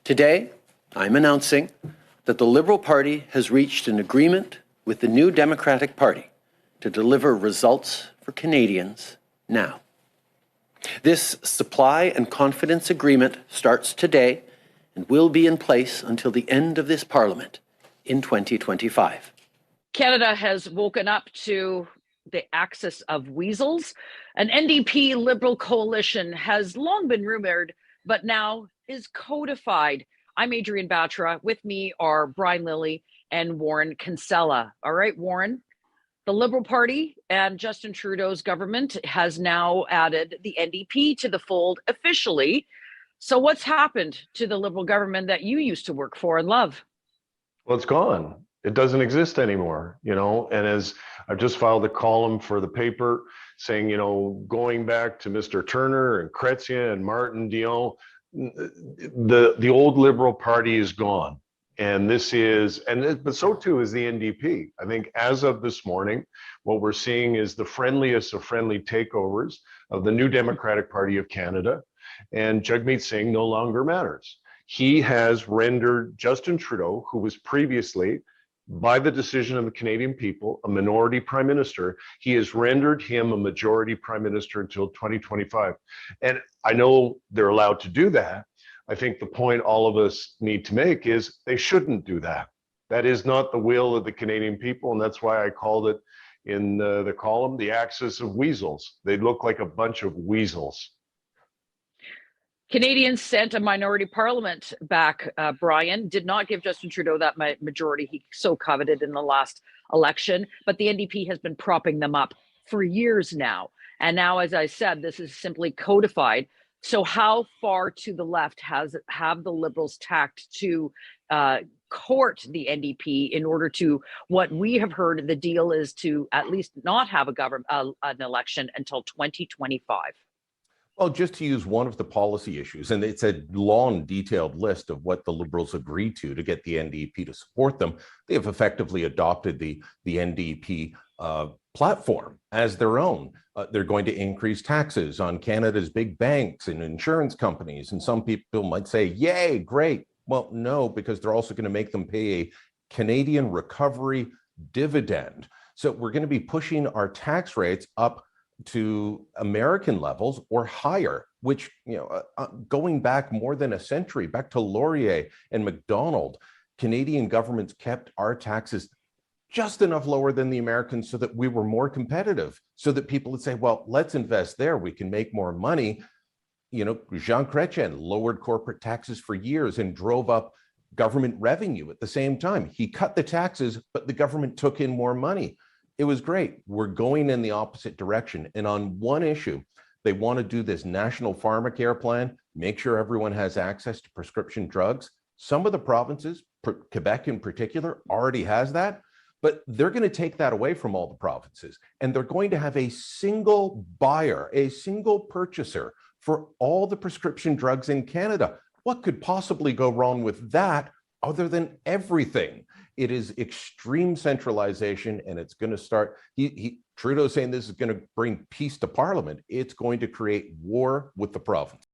Today, I'm announcing that the Liberal Party has reached an agreement with the new Democratic Party to deliver results for Canadians now. This supply and confidence agreement starts today and will be in place until the end of this Parliament in 2025. Canada has woken up to the axis of weasels. An NDP Liberal coalition has long been rumored, but now is codified. I'm Adrienne Batra. With me are Brian Lilley and Warren Kinsella. All right, Warren, the Liberal Party and Justin Trudeau's government has now added the NDP to the fold officially. So what's happened to the Liberal government that you used to work for and love? Well, it's gone. It doesn't exist anymore, and as I've just filed a column for the paper saying, going back to Mr. Turner and Chrétien and Martin Dion, the old Liberal Party is gone. And but so too is the NDP. I think as of this morning, what we're seeing is the friendliest of friendly takeovers of the new Democratic Party of Canada, and Jagmeet Singh no longer matters. He has rendered Justin Trudeau, who was previously, by the decision of the Canadian people, a minority prime minister, he has rendered him a majority prime minister until 2025. And I know they're allowed to do that. I think the point all of us need to make is they shouldn't do that. That is not the will of the Canadian people, and that's why I called it in the column, the axis of weasels. They look like a bunch of weasels. Canadians sent a minority parliament back, Brian, did not give Justin Trudeau that majority he so coveted in the last election, but the NDP has been propping them up for years now. And now, as I said, this is simply codified. So how far to the left have the Liberals tacked to court the NDP in order to, what we have heard, the deal is to at least not have an election until 2025? Well, just to use one of the policy issues, and it's a long, detailed list of what the Liberals agreed to get the NDP to support them. They have effectively adopted the NDP platform as their own. They're going to increase taxes on Canada's big banks and insurance companies. And some people might say, yay, great. Well, no, because they're also going to make them pay a Canadian recovery dividend. So we're going to be pushing our tax rates up to American levels or higher, which, going back more than a century, back to Laurier and MacDonald, Canadian governments kept our taxes just enough lower than the Americans so that we were more competitive, so that people would say, well, let's invest there, we can make more money. Jean Chrétien lowered corporate taxes for years and drove up government revenue at the same time. He cut the taxes, but the government took in more money. It was great. We're going in the opposite direction. And on one issue, they want to do this national pharmacare plan, make sure everyone has access to prescription drugs. Some of the provinces, Quebec in particular, already has that, but they're going to take that away from all the provinces. And they're going to have a single buyer, a single purchaser for all the prescription drugs in Canada. What could possibly go wrong with that other than everything? It is extreme centralization, and it's going to start. Trudeau's saying this is going to bring peace to Parliament. It's going to create war with the province.